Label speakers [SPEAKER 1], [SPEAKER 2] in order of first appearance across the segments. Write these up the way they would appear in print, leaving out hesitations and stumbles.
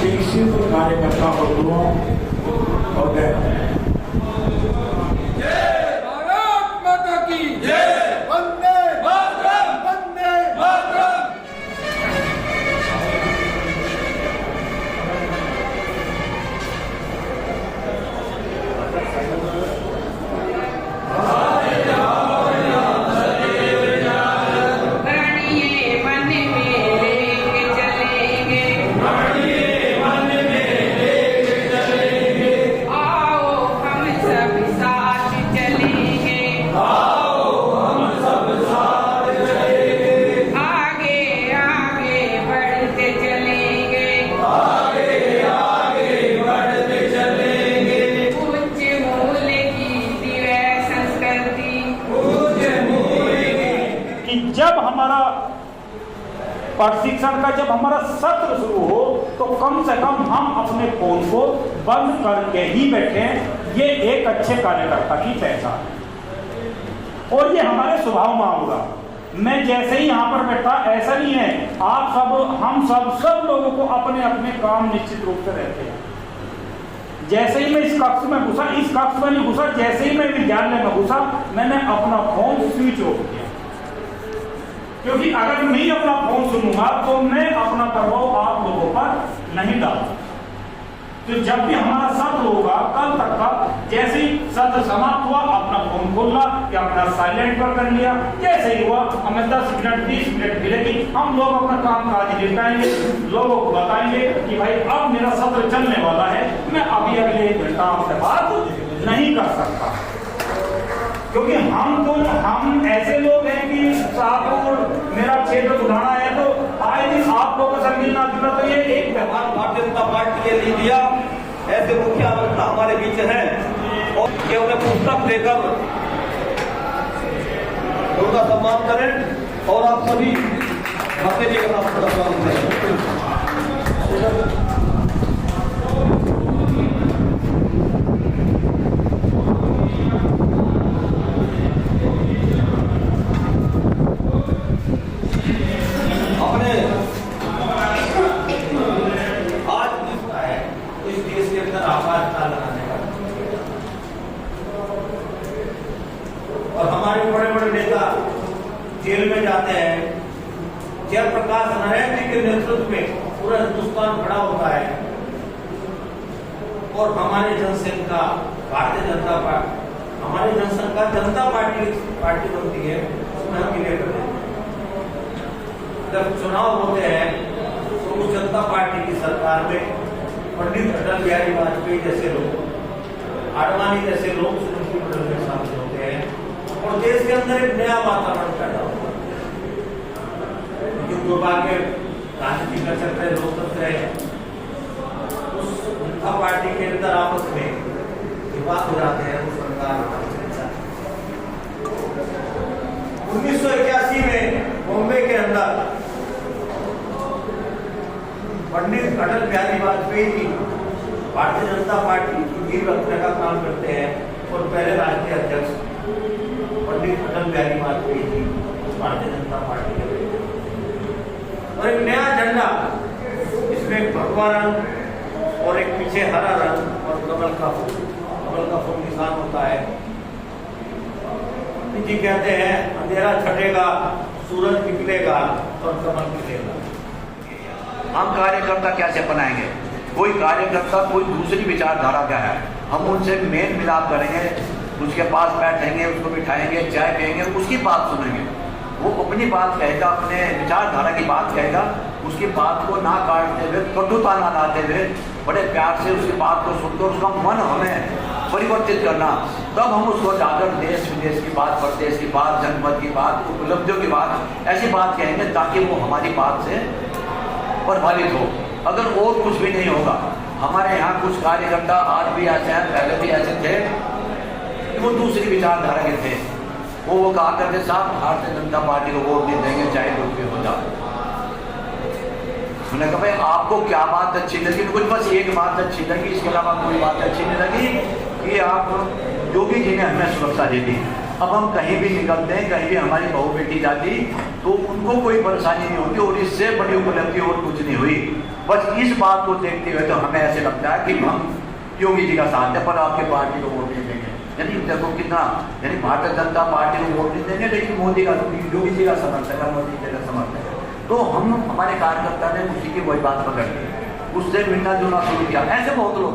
[SPEAKER 1] शिक्षित कार्यकर्ता बंधुओं और
[SPEAKER 2] भारत माता की जय। वंदे मातरम, वंदे मातरम।
[SPEAKER 3] जब हमारा प्रशिक्षण का जब हमारा सत्र शुरू हो तो कम से कम हम अपने फोन को बंद करके ही बैठें। ये एक अच्छे कार्यकर्ता की पहचान है और ये हमारे स्वभाव में होगा। मैं जैसे ही यहाँ पर बैठा, ऐसा नहीं है, आप सब, हम सब लोगों को अपने अपने काम निश्चित रूप से रहते हैं। जैसे ही मैं इस कक्ष में घुसा, इस कक्ष में नहीं घुसा, जैसे ही मैं विद्यालय में घुसा, मैंने अपना फोन स्विच ऑफ किया, क्योंकि अगर मैं अपना फोन सुनूंगा तो मैं अपना प्रभाव आप लोगों पर नहीं डालूंगा। तो जब भी हमारा सत्र होगा, कल तक का, जैसे ही सत्र समाप्त हुआ, अपना फोन खोला या अपना साइलेंट पर कर लिया, जैसे ही हुआ हमें 10 मिनट 20 मिनट मिलेगी, हम लोग अपना काम काज निपटाएंगे, लोगों को बताएंगे कि भाई अब मेरा सत्र चलने वाला है, मैं अभी अगले 1 घंटा आपसे बात नहीं कर सकता। क्योंकि हम ऐसे लोग हैं कि साहब मेरा क्षेत्र उठाना है तो आए दिन आप लोगों से मिलना जुलना, तो ये एक
[SPEAKER 4] व्यवहार भारतीय जनता पार्टी के लिए दिया। ऐसे मुख्य वक्ता हमारे बीच हैं और ये उन्हें पुस्तक देकर उनका सम्मान करें और आप सभी भक्ति जी का सम्मान करें। और हमारे बड़े बड़े नेता जेल में जाते हैं। जयप्रकाश नारायण जी के नेतृत्व में पूरा हिंदुस्तान खड़ा होता है और हमारी जनसंघ का भारतीय जनता पार्टी, हमारी जनसंघ का जनता पार्टी बनती है, उसमें हम विलय करते हैं। जब चुनाव होते हैं तो उस जनता पार्टी की सरकार में पंडित अटल बिहारी वाजपेयी जैसे लोग, आडवाणी जैसे लोग मंत्रिमंडल में शामिल होते हैं और देश के अंदर एक नया वातावरण पैदा होता है। लेकिन दुर्भाग्य, राजनीति का चक्र है, लोकतंत्र है, उस जनता पार्टी के अंदर आपस में विवाद हो जाते हैं, उस सरकार 1981 में बॉम्बे के अंदर पंडित अटल बिहारी वाजपेयी जी भारतीय जनता पार्टी की नींव रखने का काम करते हैं और पहले राष्ट्रीय अध्यक्ष पंडित अटल बिहारी वाजपेयी जी भारतीय जनता पार्टी के और एक नया झंडा, इसमें भगवा रंग और एक पीछे हरा रंग और कमल का फूल निशान होता है। जी कहते हैं अंधेरा छटेगा, सूरज निकलेगा और कमल खिलेगा।
[SPEAKER 5] हम कार्यकर्ता कैसे बनाएंगे? कोई कार्यकर्ता कोई दूसरी विचारधारा का है, हम उनसे मेल मिलाप करेंगे, उसके पास बैठेंगे, उसको बिठाएंगे, चाय पिएंगे, उसकी बात सुनेंगे। वो अपनी बात कहेगा, अपने विचारधारा की बात कहेगा, उसकी बात को ना काटते हुए, कटुता ना लाते हुए, बड़े प्यार से उसकी बात को सुनकर उसका मन हमें परिवर्तित करना, तब हम उसको जाकर देश विदेश की बात, प्रदेश की बात, जनपद की बात, उपलब्धियों की बात, ऐसी बात कहेंगे ताकि वो हमारी बात से प्रभावित हो। अगर और कुछ भी नहीं होगा, हमारे यहाँ कुछ कार्यकर्ता आज भी ऐसे हैं, पहले भी ऐसे थे, वो दूसरी विचारधारा के थे। वो कहा करते साहब भारतीय जनता पार्टी को वोट नहीं देंगे चाहे कुछ भी हो जाए। मैंने कहा भाई आपको क्या बात अच्छी लगी? कुछ बस एक बात अच्छी लगी, इसके अलावा कोई बात अच्छी नहीं लगी कि आप योगी जी ने हमें सुरक्षा दे दी। अब हम कहीं भी निकलते हैं, कहीं भी हमारी बहू बेटी जाती तो उनको कोई परेशानी नहीं होती और इससे बड़ी उपलब्धि और कुछ नहीं हुई। बस इस बात को देखते हुए तो हमें ऐसे लगता है कि हम योगी जी का साथ है पर आपके पार्टी को वोट नहीं देंगे। यानी देखो कितना, यानी भारतीय जनता पार्टी को वोट नहीं देंगे लेकिन मोदी का, योगी जी का समर्थक है, मोदी जी का समर्थक है। तो हम, हमारे कार्यकर्ता ने उसी की वही बात पकड़ ली, उससे मिलना जुलना शुरू किया। ऐसे बहुत लोग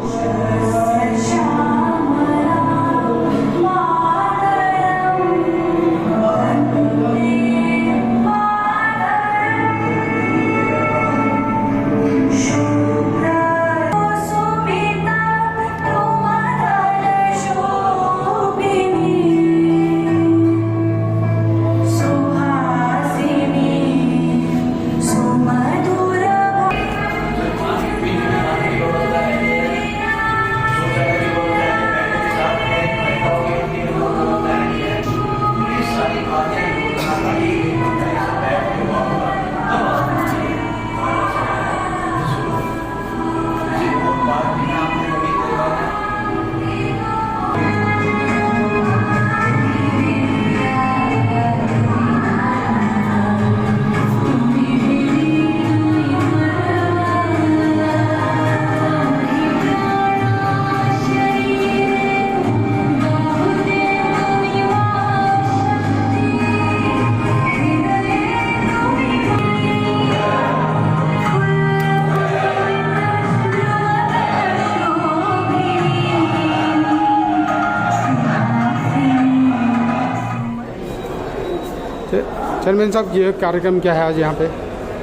[SPEAKER 6] चेयरमैन साहब, ये कार्यक्रम क्या है आज यहाँ पे?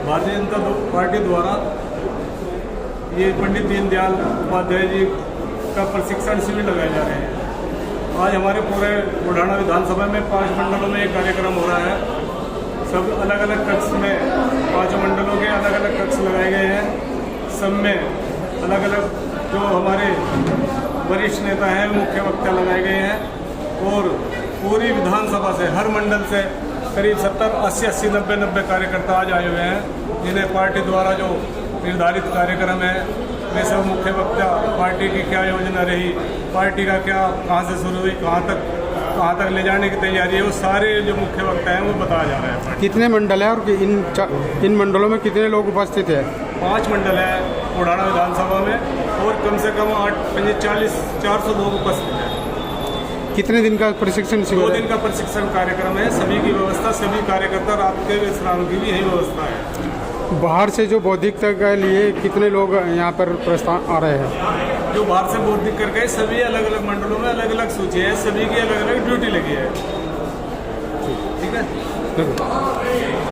[SPEAKER 7] भारतीय जनता पार्टी द्वारा ये पंडित दीनदयाल उपाध्याय जी का प्रशिक्षण शिविर लगाए जा रहे हैं। आज हमारे पूरे बुढ़ाना विधानसभा में 5 मंडलों में एक कार्यक्रम हो रहा है। सब अलग अलग कक्ष में, 5 मंडलों के अलग अलग कक्ष लगाए गए हैं। सब में अलग अलग जो हमारे वरिष्ठ नेता हैं, मुख्य वक्ता लगाए गए हैं और पूरी विधानसभा से, हर मंडल से करीब 70, 80, 90 कार्यकर्ता आज आए हुए हैं, जिन्हें पार्टी द्वारा जो निर्धारित कार्यक्रम है वे सब मुख्य वक्ता, पार्टी की क्या योजना रही, पार्टी का क्या, कहाँ से शुरू हुई, कहाँ तक ले जाने की तैयारी है, वो सारे जो मुख्य वक्ता हैं वो बताया जा रहा है।
[SPEAKER 6] कितने मंडल है और इन मंडलों में कितने लोग उपस्थित हैं?
[SPEAKER 7] 5 मंडल है बुढ़ाना विधानसभा में और कम से कम 400 लोग उपस्थित हैं।
[SPEAKER 6] कितने दिन का प्रशिक्षण शिविर?
[SPEAKER 7] 2 दिन का प्रशिक्षण कार्यक्रम है। सभी की व्यवस्था, सभी कार्यकर्ता रात के विश्राम की भी यही व्यवस्था है।
[SPEAKER 6] बाहर से जो बौद्धिकता के लिए कितने लोग यहाँ पर प्रस्थान आ रहे हैं?
[SPEAKER 7] जो बाहर से बौद्धिक कर गए, सभी अलग अलग मंडलों में अलग अलग सूची है, सभी की अलग अलग ड्यूटी लगी है। ठीक है।